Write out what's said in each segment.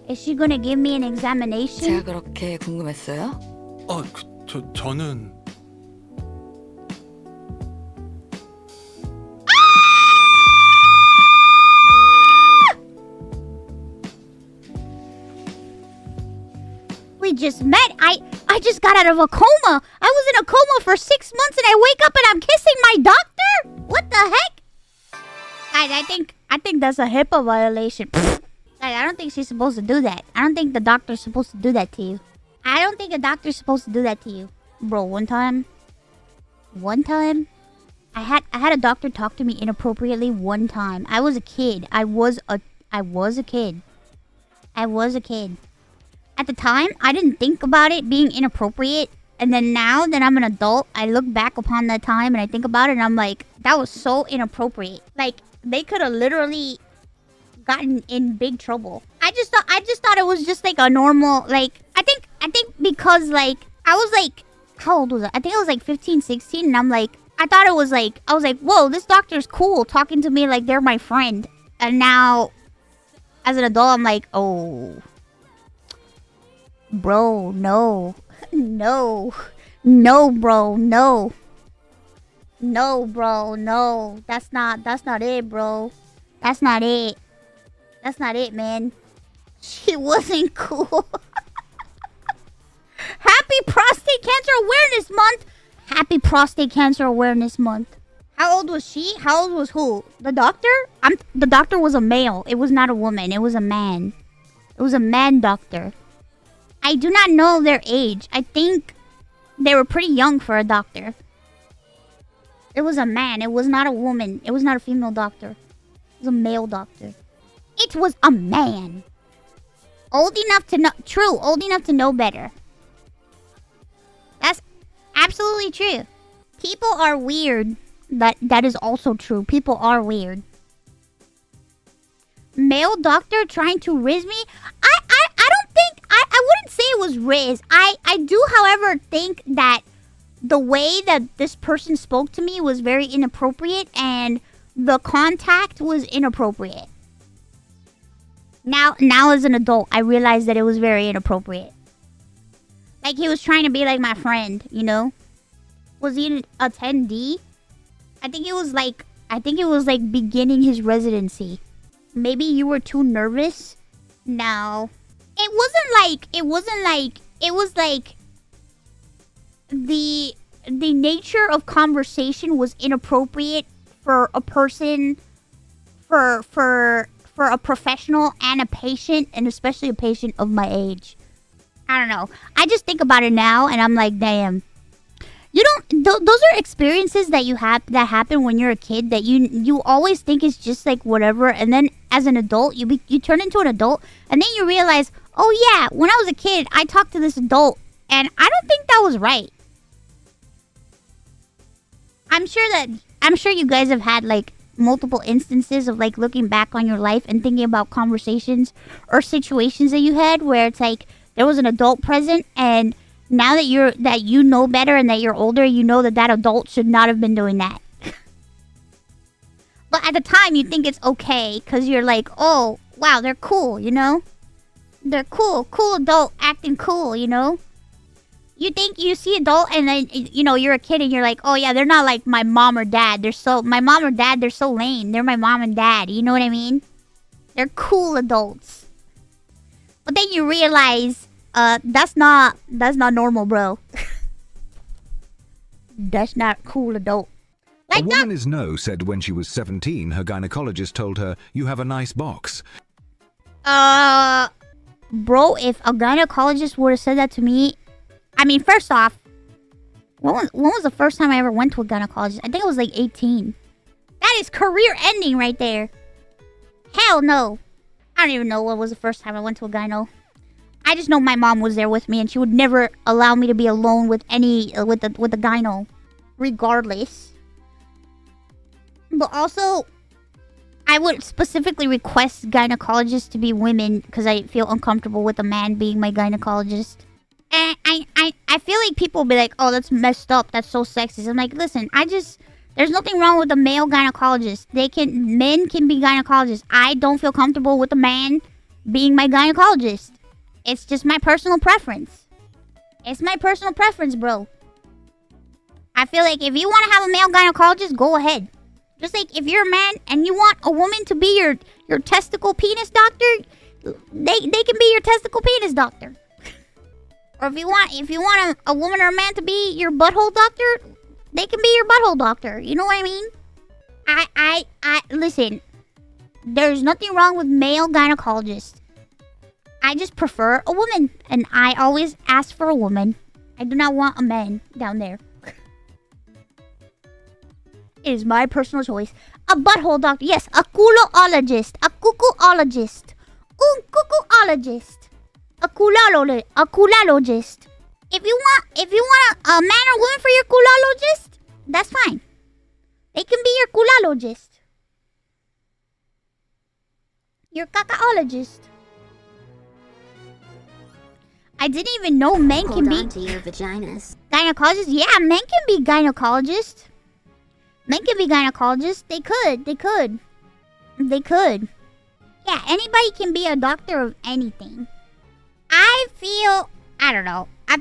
Is she gonna give me an examination? 제가 그렇게 궁금했어요? 저는 We just met. I just got out of a coma. I was in a coma for 6 months and I wake up and I'm kissing my doctor? What the heck? Guys, I think that's a HIPAA violation. Guys, I don't think she's supposed to do that. I don't think the doctor's supposed to do that to you. I don't think a doctor's supposed to do that to you. Bro, one time I had a doctor talk to me inappropriately one time. I was a kid. I was a kid. At the time, I didn't think about it being inappropriate. And then now that I'm an adult, I look back upon that time and I think about it and I'm like, that was so inappropriate. Like, they could have literally gotten in big trouble. I just thought it was just like a normal, like, I think because like, I was like, how old was I? I think I was like 15, 16 and I'm like, I was like, whoa, this doctor's cool talking to me like they're my friend. And now, as an adult, I'm like, oh... Bro, no. No, bro, no. No, bro, no. That's not it, bro. That's not it. That's not it, man. She wasn't cool. Happy Prostate Cancer Awareness Month! Happy Prostate Cancer Awareness Month. How old was she? How old was who? The doctor? The doctor was a male. It was not a woman. It was a man. It was a man doctor. I do not know their age. I think they were pretty young for a doctor. It was a man. It was not a woman. It was not a female doctor. It was a male doctor. It was a man. Old enough to know... True, old enough to know better. That's absolutely true. People are weird. That is also true. People are weird. Male doctor trying to riz me? I don't think... I wouldn't say it was riz. I do, however, think that the way that this person spoke to me was very inappropriate and the contact was inappropriate. Now as an adult, I realized that it was very inappropriate. Like, he was trying to be like my friend, you know? Was he an attendee? I think it was like beginning his residency. Maybe you were too nervous? No. It was like the nature of conversation was inappropriate for a person, for a professional and a patient, and especially a patient of my age. I don't know. I just think about it now and I'm like, damn. Those are experiences that you have that happen when you're a kid that you always think is just like whatever, and then as an adult you turn into an adult and then you realize, oh yeah, when I was a kid I talked to this adult and I don't think that was right. I'm sure you guys have had like multiple instances of like looking back on your life and thinking about conversations or situations that you had where it's like there was an adult present, and now that you know better and that you're older, you know that adult should not have been doing that. But at the time, you think it's okay because you're like, oh, wow, they're cool, you know? They're cool adult acting cool, you know? You think you see adult and then, you know, you're a kid and you're like, oh yeah, they're not like my mom or dad. They're so lame. They're my mom and dad. You know what I mean? They're cool adults. But then you realize, that's not normal, bro. That's not cool adult. Like a woman is no said when she was 17, her gynecologist told her, you have a nice box. Bro, if a gynecologist would have said that to me, I mean, first off, when was the first time I ever went to a gynecologist? I think it was like 18. That is career ending right there. Hell no. I don't even know what was the first time I went to a gyno. I just know my mom was there with me and she would never allow me to be alone with with the gyno. Regardless. But also, I would specifically request gynecologists to be women because I feel uncomfortable with a man being my gynecologist. And I feel like people will be like, oh, that's messed up. That's so sexist. I'm like, listen, there's nothing wrong with a male gynecologist. Men can be gynecologists. I don't feel comfortable with a man being my gynecologist. It's just my personal preference. It's my personal preference, bro. I feel like if you want to have a male gynecologist, go ahead. Just like if you're a man and you want a woman to be your testicle penis doctor, they can be your testicle penis doctor. Or if you want a woman or a man to be your butthole doctor, they can be your butthole doctor. You know what I mean? I listen. There's nothing wrong with male gynecologists. I just prefer a woman, and I always ask for a woman. I do not want a man down there. It is my personal choice. A butthole doctor. Yes, a culoologist. A cuckooologist. Un cuckooologist. A culalogist. If you want a man or woman for your culalogist, that's fine. They can be your culalogist. Your cacaologist. I didn't even know men can be to your vaginas. Gynecologists. Yeah, men can be gynecologists. Men can be gynecologists. They could. Yeah, anybody can be a doctor of anything. I don't know. I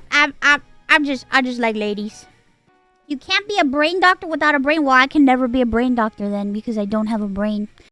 just like ladies. You can't be a brain doctor without a brain. Well, I can never be a brain doctor then because I don't have a brain.